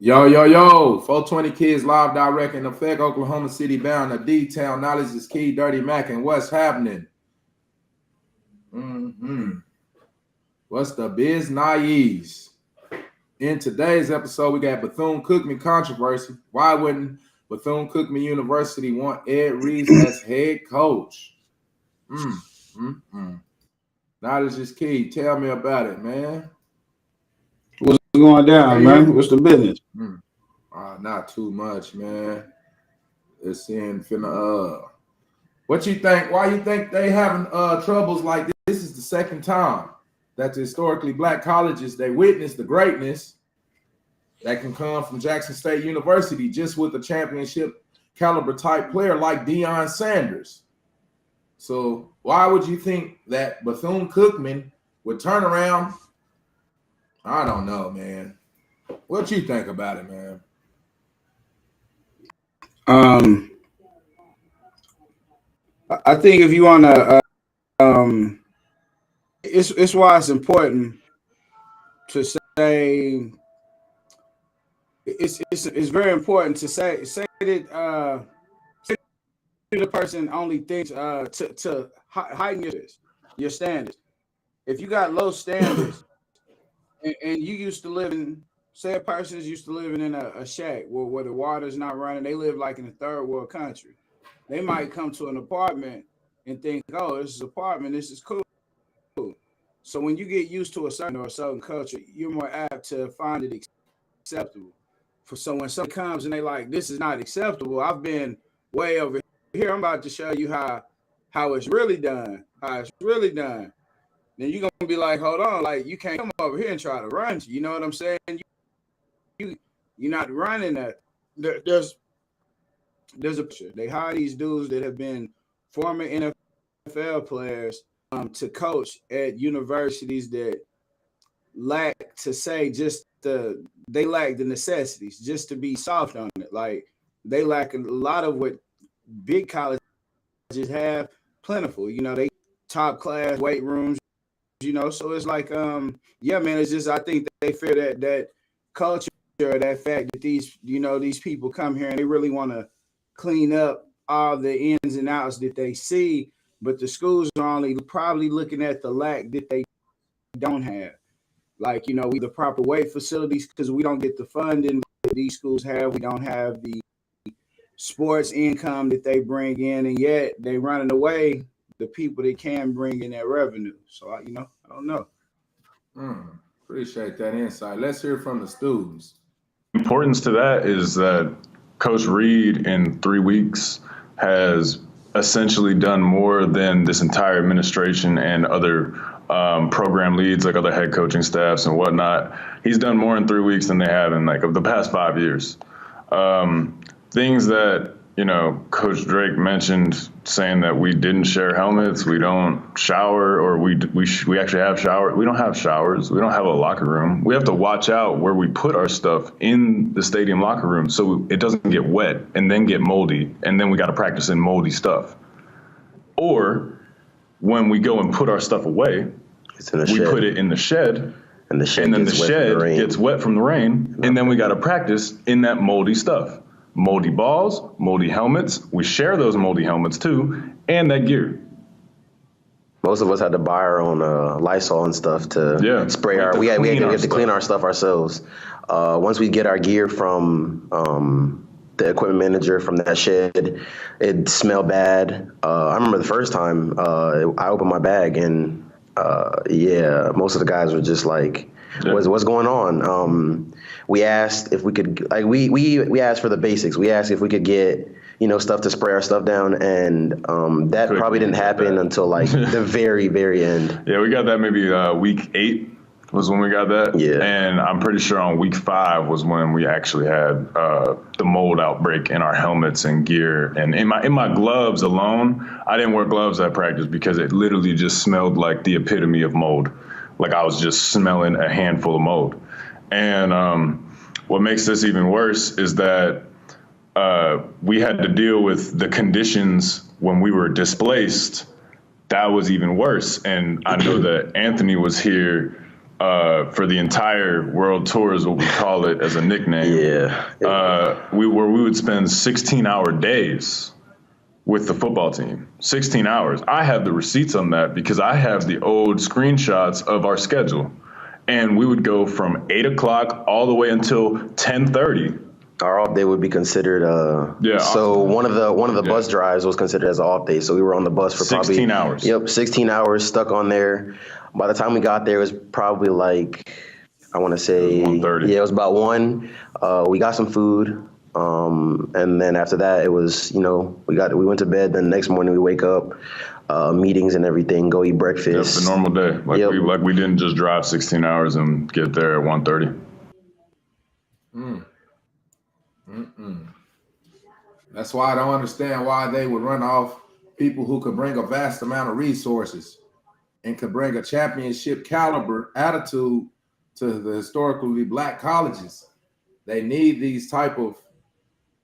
Yo, 420 Kids live direct in effect, Oklahoma City bound, a D-Town, knowledge is key, Dirty Mac, and what's happening? What's the biz naives? In today's episode, we got Bethune Cookman controversy. Why wouldn't Bethune Cookman University want Ed Reeves as head coach? Knowledge is key. Tell me about it, man. What's going down, man? What's the business? Not too much, man. It's in finna. What you think? Why you think they having troubles like this? This is the second time that the historically black colleges they witness the greatness that can come from Jackson State University just with a championship caliber type player like Deion Sanders. So why would you think that Bethune Cookman would turn around? I don't know, man. What you think about it, man? I think if you want to, it's why it's important to say. It's very important to say that the person only thinks to heighten your standards. If you got low standards and you used to live in, say a person is used to living in a shack where the water's not running, they live like in a third world country. They might come to an apartment and think, oh, this is an apartment, this is cool. So when you get used to a certain culture, you're more apt to find it acceptable. So when somebody comes and they like, this is not acceptable, I've been way over here, I'm about to show you how it's really done, Then you're going to be like, hold on, like you can't come over here and try to run. You know what I'm saying? You're not running that. There's a picture. They hire these dudes that have been former NFL players to coach at universities that lack to say they lack the necessities just to be soft on it. Like they lack a lot of what big colleges have plentiful. You know, they top class weight rooms. You know, so it's like, yeah, man. It's just I think they fear that culture, that fact that these people come here and they really want to clean up all the ins and outs that they see, but the schools are only probably looking at the lack that they don't have. Like, you know, we the proper weight facilities because we don't get the funding that these schools have. We don't have the sports income that they bring in, and yet they running away the people that can bring in that revenue. So, I don't know. Appreciate that insight. Let's hear from the students. Importance to that is that Coach Reed in 3 weeks has essentially done more than this entire administration and other program leads, like other head coaching staffs and whatnot. He's done more in 3 weeks than they have in like the past 5 years. Things that, Coach Drake mentioned, saying that we didn't share helmets, we don't shower, or we actually have showers. We don't have showers. We don't have a locker room. We have to watch out where we put our stuff in the stadium locker room so it doesn't get wet and then get moldy, and then we got to practice in moldy stuff. Or when we go and put our stuff away, we put it in the shed, and then the shed gets wet from the rain, and then we got to practice in that moldy stuff. Moldy balls, moldy helmets. We share those moldy helmets too, and that gear. Most of us had to buy our own Lysol and stuff to spray our. We have to clean our stuff ourselves. Once we get our gear from the equipment manager from that shed. It smelled bad. I remember the first time I opened my bag and most of the guys were just like, what's going on? We asked if we could, like, we asked for the basics. We asked if we could get, stuff to spray our stuff down, and that probably didn't happen until like the very, very end. Yeah, we got that maybe week 8 was when we got that. Yeah. And I'm pretty sure on week 5 was when we actually had the mold outbreak in our helmets and gear. And in my gloves alone, I didn't wear gloves at practice because it literally just smelled like the epitome of mold. Like I was just smelling a handful of mold. And what makes this even worse is that we had to deal with the conditions when we were displaced. That was even worse. And I know that Anthony was here for the entire world tour is what we call it as a nickname. Yeah. We would spend 16-hour days with the football team. 16 hours. I have the receipts on that because I have the old screenshots of our schedule. And we would go from 8 o'clock all the way until 10:30. Our off day would be considered. So one of the bus drives was considered as an off day. So we were on the bus for 16 hours. Yep, 16 hours stuck on there. By the time we got there, it was probably like, I want to say 1:30. Yeah, it was about 1. We got some food, and then after that, it was we went to bed. Then the next morning we wake up, meetings and everything, go eat breakfast. Yep, a normal day. We didn't just drive 16 hours and get there at 1:30. That's why I don't understand why they would run off people who could bring a vast amount of resources and could bring a championship caliber attitude to the historically black colleges. They need these type of,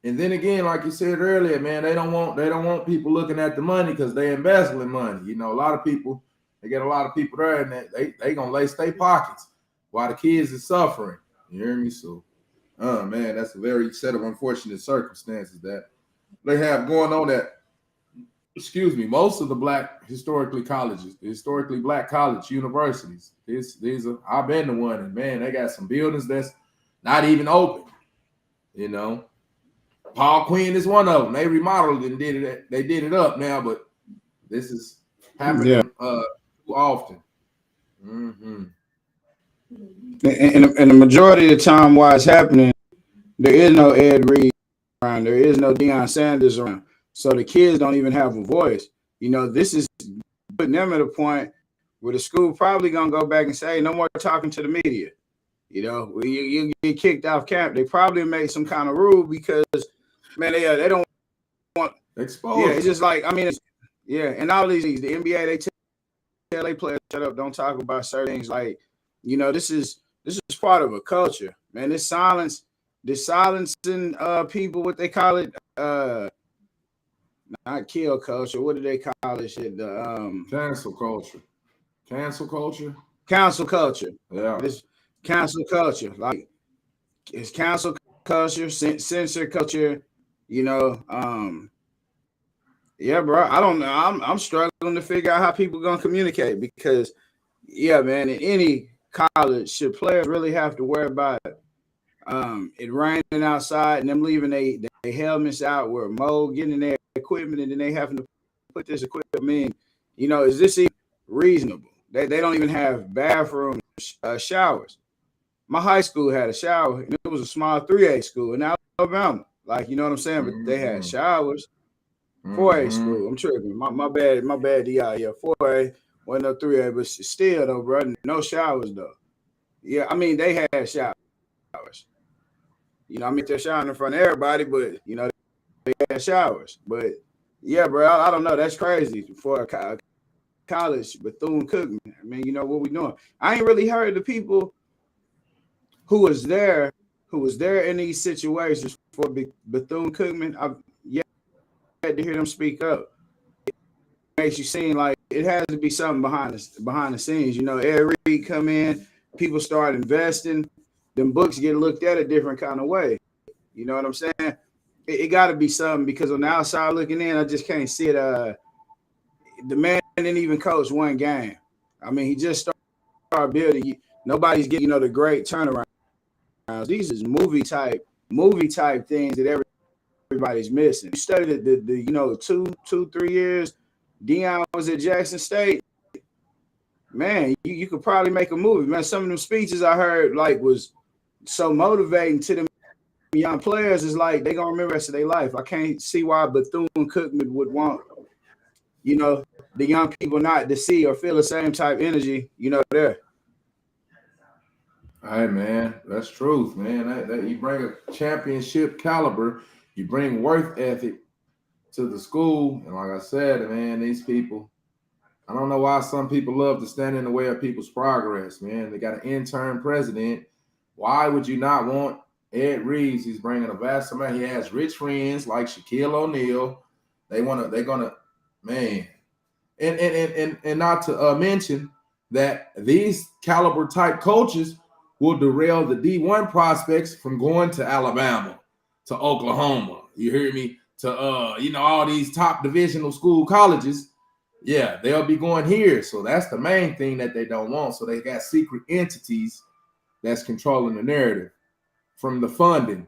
and then again, like you said earlier, man, they don't want people looking at the money because they embezzling money. A lot of people, they get a lot of people there and they gonna lace their pockets while the kids are suffering. You hear me? So, man, that's a very set of unfortunate circumstances that they have going on at, most of the black historically black college universities. These are, I've been to one, and man, they got some buildings that's not even open. Paul Quinn is one of them. They remodeled and did it. They did it up now, but this is happening too often. Mm-hmm. And the majority of the time, while it's happening, there is no Ed Reed around. There is no Deion Sanders around. So the kids don't even have a voice. This is putting them at a point where the school probably going to go back and say, hey, no more talking to the media. You get kicked off camp. They probably made some kind of rule because, man, they don't want exposure. Yeah, it's just like, and all these, the NBA, they tell their players, shut up, don't talk about certain things. Like, this is part of a culture, man. This silencing people, what they call it, not kill culture. What do they call it? Shit, cancel culture. Cancel culture. Cancel culture. Yeah. This cancel culture, like it's cancel culture, censor culture. Yeah, bro. I don't know. I'm struggling to figure out how people gonna communicate because, yeah, man. In any college, should players really have to worry about it raining outside and them leaving their helmets out where mold getting in their equipment and then they having to put this equipment in? Is this even reasonable? They don't even have bathroom showers. My high school had a shower, and it was a small 3A school in Alabama. Like, you know what I'm saying? But they had showers. 4A school. I'm tripping. My bad, DI. Yeah, 4A, wasn't no 3A, but still though, bro, no showers though. Yeah, they had showers. They're showering in front of everybody, but they had showers. But yeah, bro, I don't know. That's crazy for a college, Bethune Cookman. What we doing? I ain't really heard the people who was there in these situations for Bethune Cookman. I've yet to hear them speak up. It makes you seem like it has to be something behind the scenes. Ed Reed come in, people start investing, them books get looked at a different kind of way. You know what I'm saying? It got to be something because on the outside looking in, I just can't see it. The man didn't even coach one game. He just started building. Nobody's getting, the great turnaround. These is movie type things that everybody's missing. You studied the 3 years Deion was at Jackson State. Man, you could probably make a movie. Man, some of them speeches I heard was so motivating to them young players. Is like they gonna remember the rest of their life. I can't see why Bethune Cookman would want the young people not to see or feel the same type energy there. Hey man, that's truth, man. That you bring a championship caliber, you bring work ethic to the school, and like I said, man, these people. I don't know why some people love to stand in the way of people's progress, man. They got an intern president. Why would you not want Ed Reeves? He's bringing a vast amount. He has rich friends like Shaquille O'Neal. They're gonna, man, and not to mention that these caliber type coaches will derail the D1 prospects from going to Alabama, to Oklahoma. You hear me? To all these top divisional school colleges. Yeah, they'll be going here. So that's the main thing that they don't want. So they got secret entities that's controlling the narrative from the funding.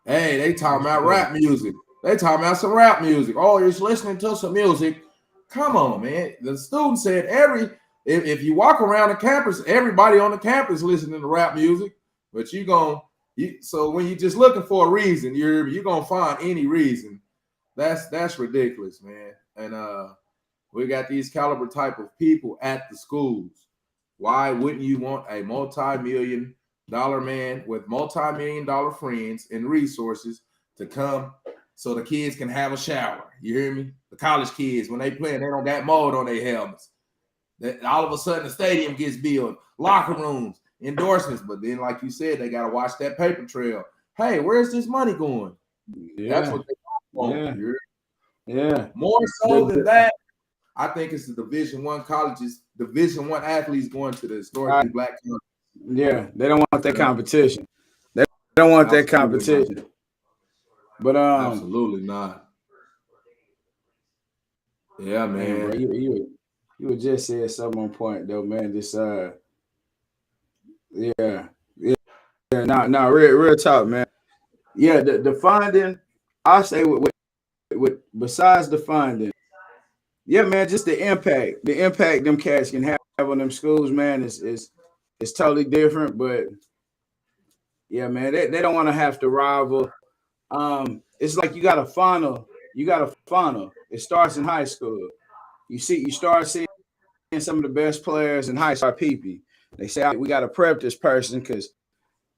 Hey, they talking about rap music. They talking about some rap music. Oh, you're listening to some music. Come on, man. The student said if you walk around the campus, everybody on the campus listening to rap music, but so when you're just looking for a reason, you're gonna find any reason. That's ridiculous, man. And we got these caliber type of people at the schools. Why wouldn't you want a multi-million-dollar man with multi-million-dollar friends and resources to come so the kids can have a shower? You hear me? The college kids, when they play, they don't got mold on their helmets. That all of a sudden the stadium gets built, locker rooms, endorsements. But then, like you said, they got to watch that paper trail. Hey, where's this money going? Yeah. That's what they want. Yeah. More so than that, I think it's the Division I colleges, Division I athletes going to the historically black country. Yeah, they don't want that competition. They don't want that competition. Not. But absolutely not. Yeah, man. Bro, you would just said something on point though, man. This real talk, man. Yeah, the funding, I say with besides the funding. Yeah, man, just the impact them cats can have on them schools, man, is totally different. But yeah, man, they don't want to have to rival. It's like you got a funnel. It starts in high school. You start seeing some of the best players in high school PP. They say we got to prep this person because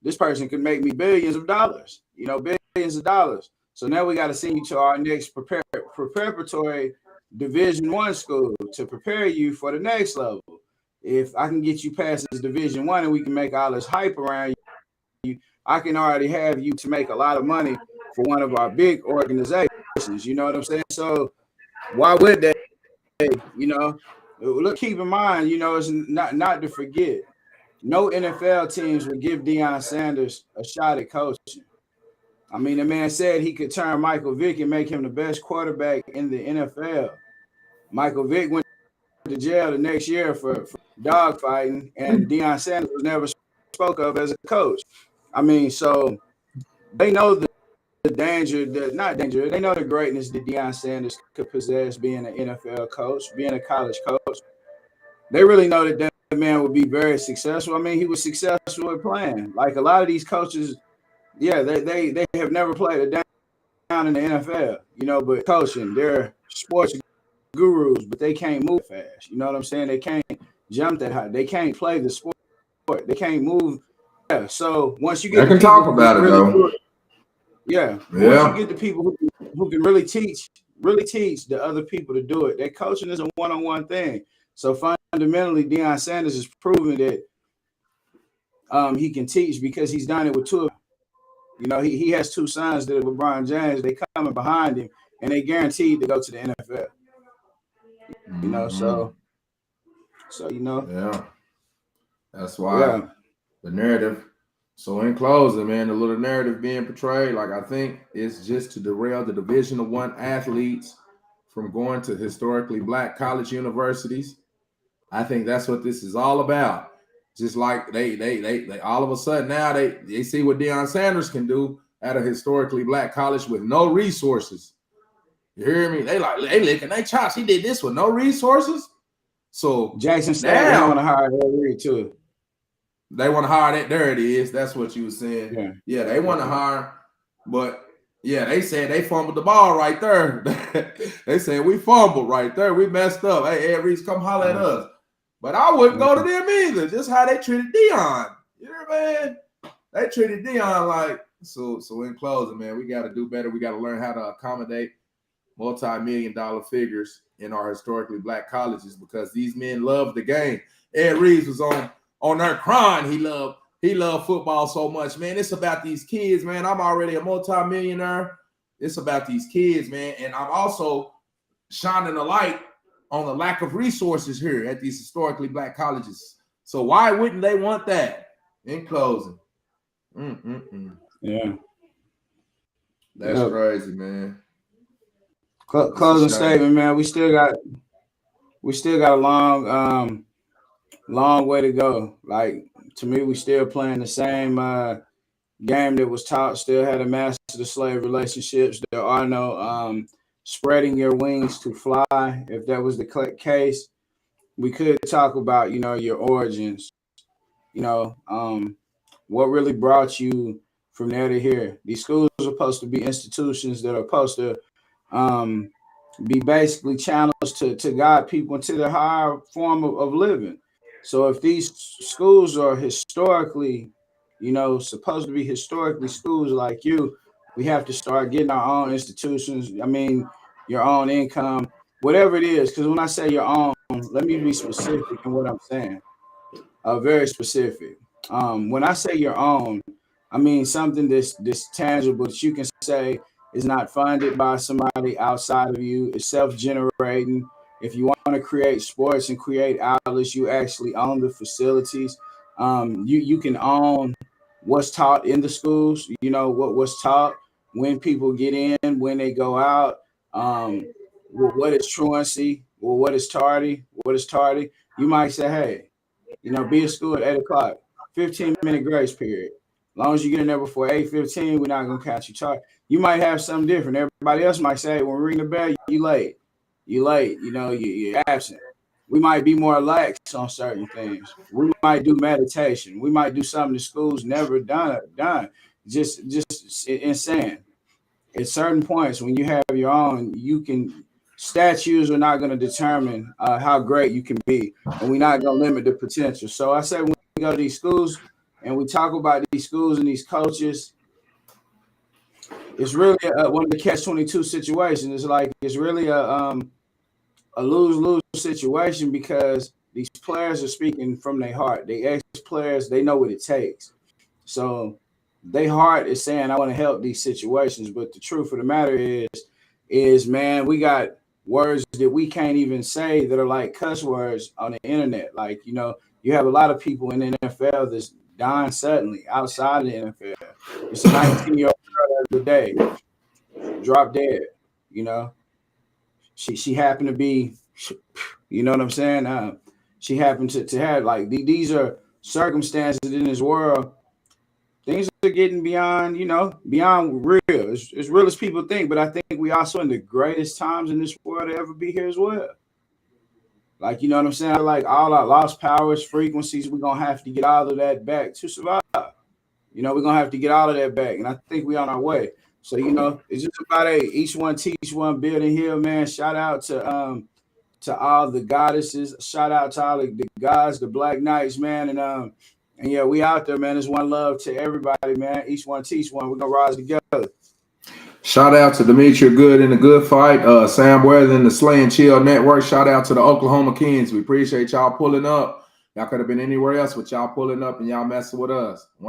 this person could make me billions of dollars. Billions of dollars. So now we got to send you to our next preparatory Division I school to prepare you for the next level. If I can get you past this Division I and we can make all this hype around you, I can already have you to make a lot of money for one of our big organizations. You know what I'm saying? So why would they? Look, keep in mind, it's not to forget. No NFL teams would give Deion Sanders a shot at coaching. I mean, the man said he could turn Michael Vick and make him the best quarterback in the NFL. Michael Vick went to jail the next year for dogfighting, and Deion Sanders was never spoke of as a coach. I mean, so they know the danger, they know the greatness that Deion Sanders could possess being an NFL coach, being a college coach. They really know that man would be very successful. I mean, he was successful at playing. Like a lot of these coaches, yeah, they have never played a down in the NFL, but coaching, they're sports gurus, but they can't move fast. You know what I'm saying? They can't jump that high. They can't play the sport. They can't move. Yeah. So once you get, I can talk about it though. Once you get the people who can really teach the other people to do it. That coaching is a one-on-one thing. So fundamentally, Deion Sanders is proving that he can teach because he's done it with two of them. He has two sons that are LeBron James. They coming behind him, and they guaranteed to go to the NFL. Yeah. That's why the narrative. So in closing, man, the little narrative being portrayed, like I think it's just to derail the Division I athletes from going to historically black college universities. I think that's what this is all about. Just like they all of a sudden now they see what Deion Sanders can do. at a historically black college with no resources. You hear me? They licking they chops. He did this with no resources. So Jackson State, they want to hire Ed Reed too. They want to hire that. There it is. That's what you were saying. Yeah, they want to hire, but yeah, they said they fumbled the ball right there. They said we fumbled right there. We messed up. Hey, Ed Reed, come holler at us. But I wouldn't go to them either. Just how they treated Dion. You know what I mean? They treated Dion like so. In closing, man, we got to do better. We got to learn how to accommodate multi-million-dollar figures in our historically black colleges because these men love the game. Ed Reeves was on there crying. He loved football so much, man. It's about these kids, man. I'm already a multi-millionaire. It's about these kids, man. And I'm also shining a light on the lack of resources here at these historically black colleges. So why wouldn't they want that? In closing. Yeah. That's crazy, man. Closing statement, man. We still got a long way to go. Like, to me, we still playing the same game that was taught, still had a master to slave relationships. There are no spreading your wings to fly. If that was the case, we could talk about, your origins, what really brought you from there to here. These schools are supposed to be institutions that are supposed to be basically channels to guide people into the higher form of living. So if these schools are historically, supposed to be historically schools like we have to start getting our own institutions. I mean, your own income, whatever it is. Because when I say your own, let me be specific in what I'm saying. Very specific. When I say your own, I mean something that's tangible that you can say is not funded by somebody outside of you. It's self-generating. If you want to create sports and create outlets, you actually own the facilities. You can own what's taught in the schools, what's taught, when people get in, when they go out, what is truancy, what is tardy. You might say, hey, be at school at 8 o'clock, 15-minute grace period. As long as you get in there before 8:15, we're not gonna catch you tardy. You might have something different. Everybody else might say, when we ring the bell, you late, you're absent. We might be more lax on certain things. We might do meditation. We might do something the school's never done. Just insane. At certain points, when you have your own, statues are not going to determine how great you can be, and we're not going to limit the potential. So I say when we go to these schools and we talk about these schools and these coaches, it's really one of the catch-22 situations. It's really a lose-lose situation because these players are speaking from their heart. They ex-players, they know what it takes. So their heart is saying, I want to help these situations. But the truth of the matter is, man, we got words that we can't even say that are like cuss words on the internet. Like, you have a lot of people in the NFL that's dying suddenly outside of the NFL. It's a 19-year-old girl the other day, dropped dead, She happened to be, you know what I'm saying? She happened to have, these are circumstances in this world. Things are getting beyond real. It's real as people think, but I think we also in the greatest times in this world to ever be here as well. You know what I'm saying? All our lost powers, frequencies, we're going to have to get all of that back to survive. We're going to have to get all of that back, and I think we're on our way. So, it's just about each one teach one, building here, man. Shout out to all the goddesses. Shout out to all the gods, the Black Knights, man. And yeah, we out there, man. It's one love to everybody, man. Each one teach one. We're going to rise together. Shout out to Demetria Good in the Good Fight. Sam Weather in the Slay and Chill Network. Shout out to the Oklahoma Kings. We appreciate y'all pulling up. Y'all could have been anywhere else, but y'all pulling up and y'all messing with us. One